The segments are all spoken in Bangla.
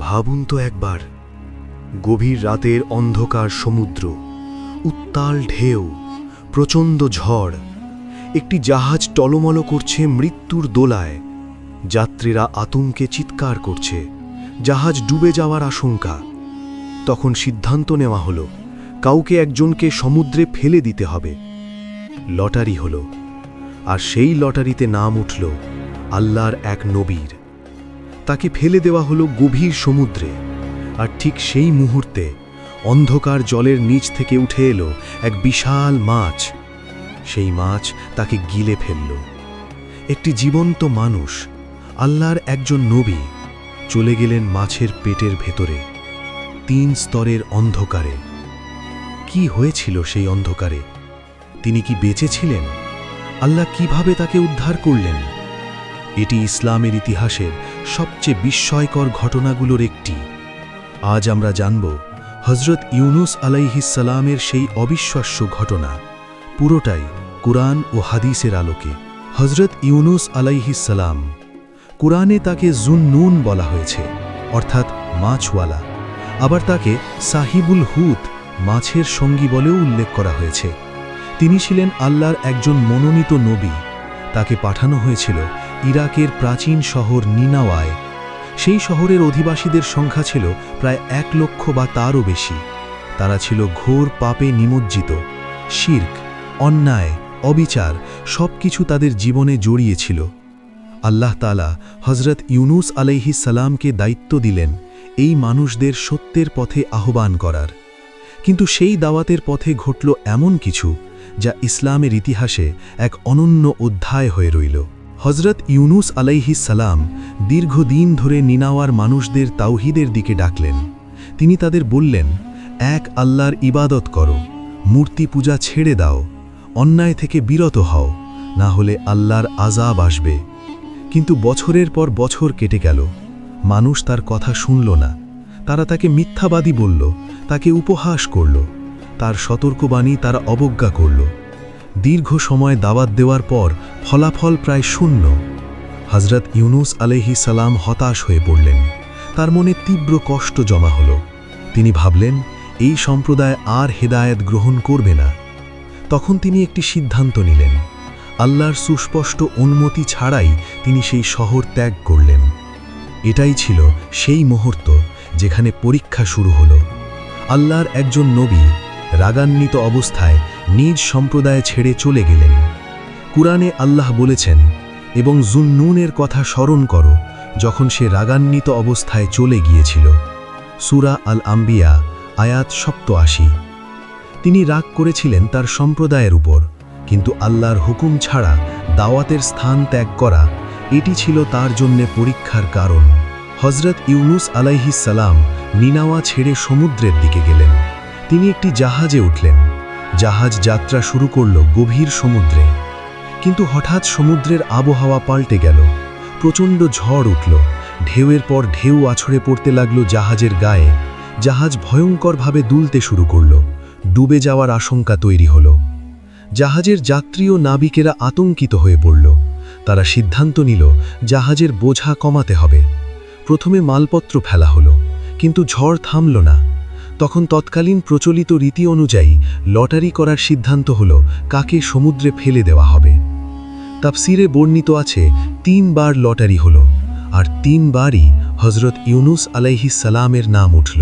ভাবুন তো একবার, গভীর রাতের অন্ধকার সমুদ্র, উত্তাল ঢেউ, প্রচণ্ড ঝড়, একটি জাহাজ টলমল করছে মৃত্যুর দোলায়। যাত্রীরা আতঙ্কে চিৎকার করছে, জাহাজ ডুবে যাওয়ার আশঙ্কা। তখন সিদ্ধান্ত নেওয়া হলো, কাউকে একজনকে সমুদ্রে ফেলে দিতে হবে। লটারি হলো, আর সেই লটারিতে নাম উঠল আল্লাহর এক নবীর। তাকে ফেলে দেওয়া হলো গভীর সমুদ্রে, আর ঠিক সেই মুহূর্তে অন্ধকার জলের নিচ থেকে উঠে এলো এক বিশাল মাছ। সেই মাছ তাকে গিলে ফেলল। একটি জীবন্ত মানুষ, আল্লাহর একজন নবী, চলে গেলেন মাছের পেটের ভেতরে, 3 স্তরের অন্ধকারে। কি হয়েছিল সেই অন্ধকারে? তিনি কি বেঁচে ছিলেন? আল্লাহ কিভাবে তাকে উদ্ধার করলেন? এটি ইসলামের ইতিহাসের সবচেয়ে বিস্ময়কর ঘটনাগুলোর একটি। আজ আমরা জানব হযরত ইউনুস আলাইহিস সালামের সেই অবিশ্বাস্য ঘটনা, পুরোটাই কুরআন ও হাদিসের আলোকে। হযরত ইউনুস আলাইহিস সালাম, কুরআনে তাকে জুন্নুন বলা হয়েছে, অর্থাৎ মাছওয়ালা। আবার তাকে সাহিবুল হুত, মাছের সঙ্গী বলেও উল্লেখ করা হয়েছে। তিনি ছিলেন আল্লাহর একজন মনোনীত নবী। তাকে পাঠানো হয়েছিল ইরাকের প্রাচীন শহর নিনাওয়ায়। সেই শহরের অধিবাসীদের সংখ্যা ছিল প্রায় 1 লক্ষ বা তারও বেশি। তারা ছিল ঘোর পাপে নিমজ্জিত। শিরক, অন্যায়, অবিচার সবকিছু তাদের জীবনে জড়িয়েছিল। আল্লাহ তাআলা হযরত ইউনুস আলাইহিস সালামকে দায়িত্ব দিলেন এই মানুষদের সত্যের পথে আহ্বান করার। কিন্তু সেই দাওয়াতের পথে ঘটল এমন কিছু যা ইসলামের ইতিহাসে এক অনন্য অধ্যায় হয়ে রইল। হযরত ইউনুস আলাইহিস সালাম দীর্ঘদিন ধরে নিনাওয়ার মানুষদের তাওহীদের দিকে ডাকলেন। তিনি তাদের বললেন, এক আল্লাহর ইবাদত করো, মূর্তি পূজা ছেড়ে দাও, অন্যায় থেকে বিরত হও, না হলে আল্লাহর আযাব আসবে। কিন্তু বছরের পর বছর কেটে গেল, মানুষ তার কথা শুনল না। তারা তাকে মিথ্যাবাদী বলল, তাকে উপহাস করল, তার সতর্কবাণী তারা অবজ্ঞা করল। দীর্ঘ সময় দাওয়াত দেওয়ার পর ফলাফল প্রায় শূন্য। হযরত ইউনুস আলাইহিস সালাম হতাশ হয়ে পড়লেন। তার মনে তীব্র কষ্ট জমা হল। তিনি ভাবলেন, এই সম্প্রদায় আর হেদায়েত গ্রহণ করবে না। তখন তিনি একটি সিদ্ধান্ত নিলেন। আল্লাহর সুস্পষ্ট অনুমতি ছাড়াই তিনি সেই শহর ত্যাগ করলেন। এটাই ছিল সেই মুহূর্ত যেখানে পরীক্ষা শুরু হলো। আল্লাহর একজন নবী রাগান্বিত অবস্থায় নিজ সম্প্রদায় ছেড়ে চলে গেলেন। কুরআনে আল্লাহ বলেছেন, এবং জুন্নুনের কথা স্মরণ করো যখন সে রাগান্বিত অবস্থায় চলে গিয়েছিল। সূরা আল আম্বিয়া, আয়াত 87। তিনি রাগ করেছিলেন তার সম্প্রদায়ের উপর, কিন্তু আল্লাহর হুকুম ছাড়া দাওয়াতের স্থান ত্যাগ করা, এটি ছিল তার জন্যে পরীক্ষার কারণ। হযরত ইউনুস আলাইহিস সালাম নিনাওয়া ছেড়ে সমুদ্রের দিকে গেলেন। তিনি একটি জাহাজে উঠলেন। জাহাজ যাত্রা শুরু করল গভীর সমুদ্রে। কিন্তু হঠাৎ সমুদ্রের আবহাওয়া পাল্টে গেল। প্রচণ্ড ঝড় উঠল। ঢেউয়ের পর ঢেউ আছড়ে পড়তে লাগল জাহাজের গায়ে। জাহাজ ভয়ঙ্করভাবে দুলতে শুরু করল। ডুবে যাওয়ার আশঙ্কা তৈরি হল। জাহাজের যাত্রী ও নাবিকেরা আতঙ্কিত হয়ে পড়ল। তারা সিদ্ধান্ত নিল জাহাজের বোঝা কমাতে হবে। প্রথমে মালপত্র ফেলা হলো, কিন্তু ঝড় থামল না। তখন তৎকালীন প্রচলিত রীতি অনুযায়ী লটারি করার সিদ্ধান্ত হলো কাকে সমুদ্রে ফেলে দেওয়া হবে। তাফসিরে বর্ণিত আছে 3 বার লটারি হলো, আর 3 বারই হযরত ইউনুস আলাইহিস সালামের নাম উঠল।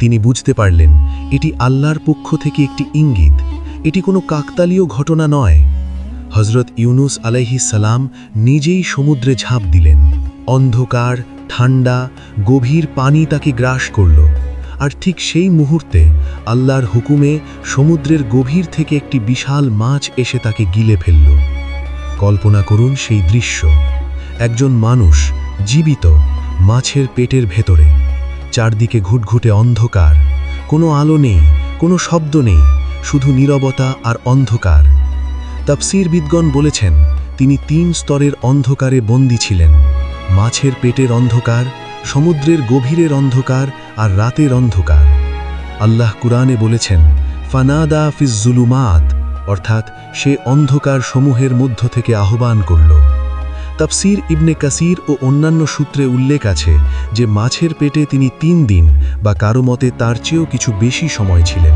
তিনি বুঝতে পারলেন এটি আল্লাহর পক্ষ থেকে একটি ইঙ্গিত, এটি কোনো কাকতালীয় ঘটনা নয়। হযরত ইউনুস আলাইহিস সালাম নিজেই সমুদ্রে ঝাঁপ দিলেন। অন্ধকার, ঠান্ডা, গভীর পানি তাকে গ্রাস করল। আর ঠিক সেই মুহূর্তে আল্লাহর হুকুমে সমুদ্রের গভীর থেকে একটি বিশাল মাছ এসে তাকে গিলে ফেলল। কল্পনা করুন সেই দৃশ্য। একজন মানুষ জীবিত মাছের পেটের ভেতরে, চারদিকে ঘুটঘুটে অন্ধকার, কোনো আলো নেই, কোনো শব্দ নেই, শুধু নীরবতা আর অন্ধকার। তাফসীরবিদগণ বলেছেন তিনি 3 স্তরের অন্ধকারে বন্দী ছিলেন। মাছের পেটের অন্ধকার, সমুদ্রের গভীরের অন্ধকার আর রাতের অন্ধকার। আল্লাহ কুরআনে বলেছেন, ফানাদা ফিজ জুলুমাত, অর্থাৎ সে অন্ধকার সমূহের মধ্য থেকে আহ্বান করল। তাফসীর ইবনে কাসির ও অন্যান্য সূত্রে উল্লেখ আছে যে মাছের পেটে তিনি 3 দিন বা কারো মতে তার চেয়েও কিছু বেশি সময় ছিলেন।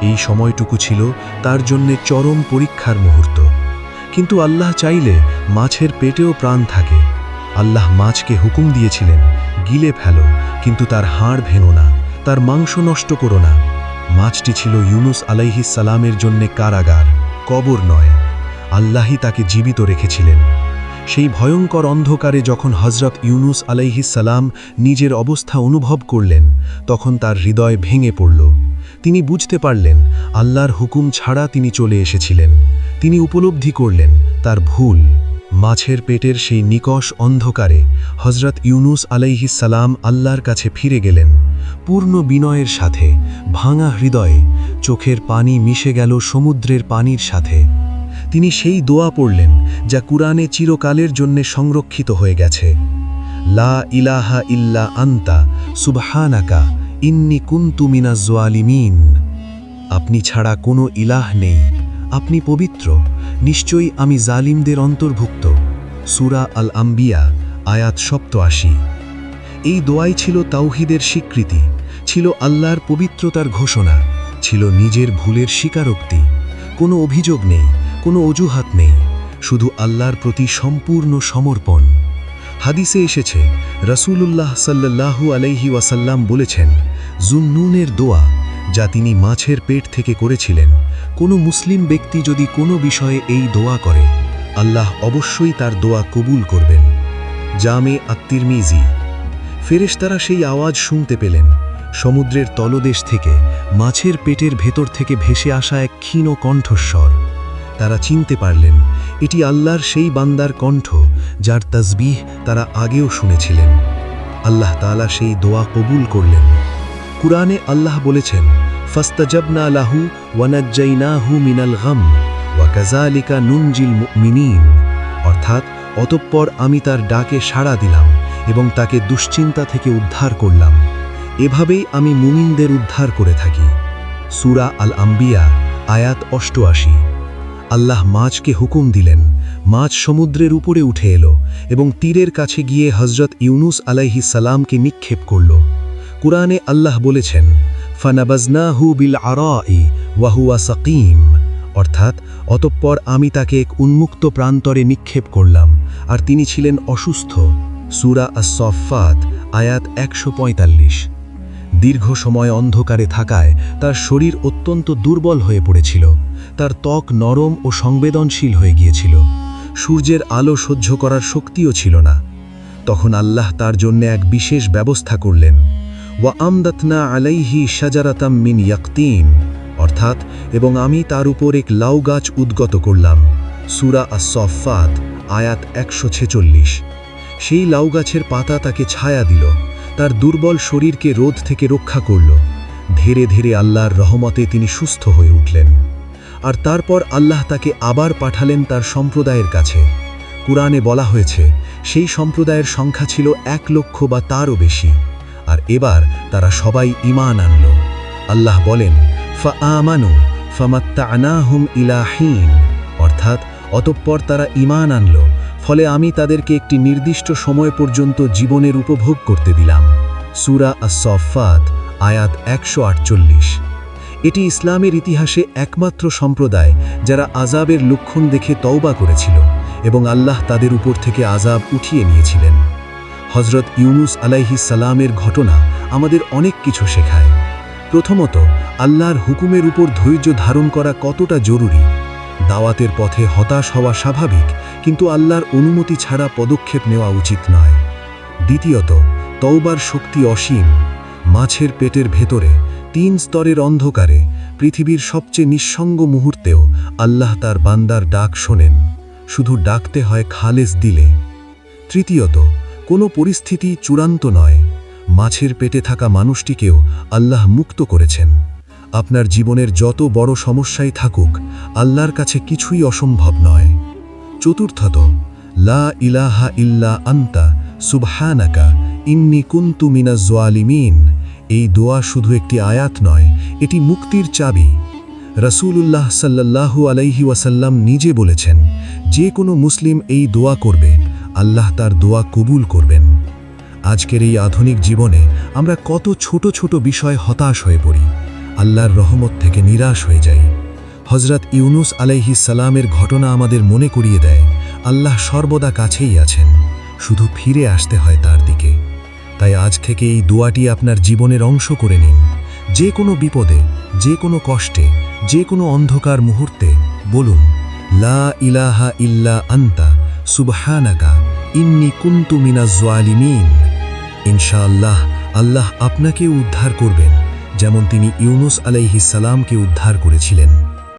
এই সময়টুকু ছিল তার জন্যে চরম পরীক্ষার মুহূর্ত। কিন্তু আল্লাহ চাইলে মাছের পেটেও প্রাণ থাকে। আল্লাহ মাছকে হুকুম দিয়েছিলেন, গিলে ফেলো, কিন্তু তার হাড় ভেঙো না, তার মাংস নষ্ট করো না। মাছটি ছিল ইউনুস আলাইহিস সালামের জন্যে কারাগার, কবর নয়। আল্লাহই তাকে জীবিত রেখেছিলেন। সেই ভয়ঙ্কর অন্ধকারে যখন হযরত ইউনুস আলাইহিস সালাম নিজের অবস্থা অনুভব করলেন, তখন তার হৃদয় ভেঙে পড়ল। তিনি বুঝতে পারলেন আল্লাহর হুকুম ছাড়া তিনি চলে এসেছিলেন। তিনি উপলব্ধি করলেন তার ভুল। মাছের পেটের সেই নিকষ অন্ধকারে হযরত ইউনুস আলাইহিস সালাম আল্লাহর কাছে ফিরে গেলেন পূর্ণ বিনয়ের সাথে, ভাঙা হৃদয়ে। চোখের পানি মিশে গেল সমুদ্রের পানির সাথে। তিনি সেই দোয়া পড়লেন যা কুরআনে চিরকালের জন্যে সংরক্ষিত হয়ে গেছে। লা ইলাহা ইল্লা আনতা সুবহানাকা ইন্নী কুনতু মিনাজ জালিমিন। আপনি ছাড়া কোনো ইলাহ নেই, আপনি পবিত্র, নিশ্চয়ই আমি জালিমদের অন্তর্ভুক্ত। সূরা আল আম্বিয়া আয়াত 87। এই দোয়াই ছিল তাওহীদের স্বীকৃতি, ছিল আল্লাহর পবিত্রতার ঘোষণা, ছিল নিজের ভুলের স্বীকারোক্তি। কোনো অভিযোগ নেই, কোনো অজুহাত নেই, শুধু আল্লাহর প্রতি সম্পূর্ণ সমর্পণ। হাদিসে এসেছে, রাসূলুল্লাহ সাল্লাল্লাহু আলাইহি ওয়াসাল্লাম বলেছেন, জুন্নুনের দোয়া, যা তিনি মাছের পেট থেকে করেছিলেন, কোনো মুসলিম ব্যক্তি যদি কোনো বিষয়ে এই দোয়া করে, আল্লাহ অবশ্যই তার দোয়া কবুল করবেন। জামে আত-তিরমিজি। ফেরেশতারা সেই আওয়াজ শুনতে পেলেন। সমুদ্রের তলদেশ থেকে, মাছের পেটের ভেতর থেকে ভেসে আসা এক ক্ষীণ কণ্ঠস্বর। তারা চিনতে পারলেন এটি আল্লাহর সেই বান্দার কণ্ঠ যার তাসবিহ তারা আগেও শুনেছিলেন। আল্লাহ তাআলা সেই দোয়া কবুল করলেন। কুরআনে আল্লাহ বলেছেন, ফাস্তাজাবনা লাহু ওয়া নাজ্জাইনাহু মিনাল গাম ওয়া কাযালিকা নুনজিল মুমিনিন। অর্থাৎ অতঃপর আমি তার ডাকে সাড়া দিলাম এবং তাকে দুশ্চিন্তা থেকে উদ্ধার করলাম। এভাবেই আমি মুমিনদের উদ্ধার করে থাকি। সূরা আল আম্বিয়া আয়াত 88। আল্লাহ মাছকে হুকুম দিলেন। মাছ সমুদ্রের উপরে উঠে এলো এবং তীরের কাছে গিয়ে হযরত ইউনুস আলাইহিস সালামকে নিক্ষেপ করল। কুরআনে আল্লাহ বলেছেন, ফানাবাজনাহু বিল আরাই ওয়া হুয়া সাকিম। অর্থাৎ অতঃপর আমি তাকে এক উন্মুক্ত প্রান্তরে নিক্ষেপ করলাম, আর তিনি ছিলেন অসুস্থ। সূরা আস-সাফফাত আয়াত 145। দীর্ঘ সময় অন্ধকারে থাকায় তার শরীর অত্যন্ত দুর্বল হয়ে পড়েছিল। তার ত্বক নরম ও সংবেদনশীল হয়ে গিয়েছিল। সূর্যের আলো সহ্য করার শক্তিও ছিল না। তখন আল্লাহ তার জন্য এক বিশেষ ব্যবস্থা করলেন। ওয়া আমদাতনা আলাইহি শাজারাতাম মিন ইয়াকতিন। অর্থাৎ এবং আমি তার উপর এক লাউ গাছ উদ্গত করলাম। সূরা আস-সাফফাত আয়াত 146। সেই লাউ গাছের পাতা তাকে ছায়া দিল, তার দুর্বল শরীরকে রোদ থেকে রক্ষা করল। ধীরে ধীরে আল্লাহর রহমতে তিনি সুস্থ হয়ে উঠলেন। আর তারপর আল্লাহ তাকে আবার পাঠালেন তার সম্প্রদায়ের কাছে। কুরআনে বলা হয়েছে, সেই সম্প্রদায়ের সংখ্যা ছিল 1 লক্ষ বা তারও বেশি। আর এবার তারা সবাই ঈমান আনল। আল্লাহ বলেন, ফাআমানু ফামাত্তা'নাহুম ইলা হিন। অর্থাৎ অতঃপর তারা ঈমান আনল, ফলে আমি তাদেরকে একটি নির্দিষ্ট সময় পর্যন্ত জীবনের উপভোগ করতে দিলাম। সূরা আস-সাফফাত আয়াত 148। এটি ইসলামের ইতিহাসে একমাত্র সম্প্রদায় যারা আযাবের লক্ষণ দেখে তওবা করেছিল এবং আল্লাহ তাদের উপর থেকে আযাব উঠিয়ে নিয়েছিলেন। হযরত ইউনুস আলাইহিস সালামের ঘটনা আমাদের অনেক কিছু শেখায়। প্রথমত, আল্লাহর হুকুমের উপর ধৈর্য ধারণ করা কতটা জরুরি। দাওয়াতের পথে হতাশ হওয়া স্বাভাবিক, কিন্তু আল্লাহর অনুমতি ছাড়া পদক্ষেপ নেওয়া উচিত নয়। দ্বিতীয়ত, তওবার শক্তি অসীম। মাছের পেটের ভেতরে 3 স্তরের অন্ধকারে পৃথিবীর সবচেয়ে নিঃসঙ্গ মুহূর্তেও আল্লাহ তার বান্দার ডাক শোনেন। শুধু ডাকতে হয় খালেস দিলে। তৃতীয়ত, কোনো পরিস্থিতি চূড়ান্ত নয়। মাছের পেটে থাকা মানুষটিকেও আল্লাহ মুক্ত করেছেন। আপনার জীবনের যত বড় সমস্যাই থাকুক, আল্লাহর কাছে কিছুই অসম্ভব নয়। চতুর্থত, লা ইলাহা ইল্লা আনতা সুবহানাকা ইন্নী কুনতু মিনাজ জালিমিন। এই দোয়া শুধু একটি আয়াত নয়, এটি মুক্তির চাবি। রাসূলুল্লাহ সাল্লাল্লাহু আলাইহি ওয়াসাল্লাম নিজে বলেছেন, যে কোনো মুসলিম এই দোয়া করবে, আল্লাহ তার দোয়া কবুল করবেন। আজকের এই আধুনিক জীবনে আমরা কত ছোট ছোট বিষয় হতাশ হয়ে পড়ি, আল্লাহর রহমত থেকে নিরাশ হয়ে যাই। হজরত ইউনুস আলাইহিস সালামের ঘটনা আমাদের মনে করিয়ে দেয়, আল্লাহ সর্বদা কাছেই আছেন, শুধু ফিরে আসতে হয় তার দিকে। তাই আজ থেকে এই দোয়াটি আপনার জীবনের অংশ করে নিন। যে কোনো বিপদে, যে কোনো কষ্টে, যে কোনো অন্ধকার মুহূর্তে বলুন, লা ইলাহা ইল্লা আন্তা সুবহানাকা ইন্নী কুনতু মিনাজ জালিমিন। ইনশাআল্লাহ আল্লাহ আপনাকে উদ্ধার করবেন, যেমন তিনি ইউনুস আলাইহিস সালামকে উদ্ধার করেছিলেন।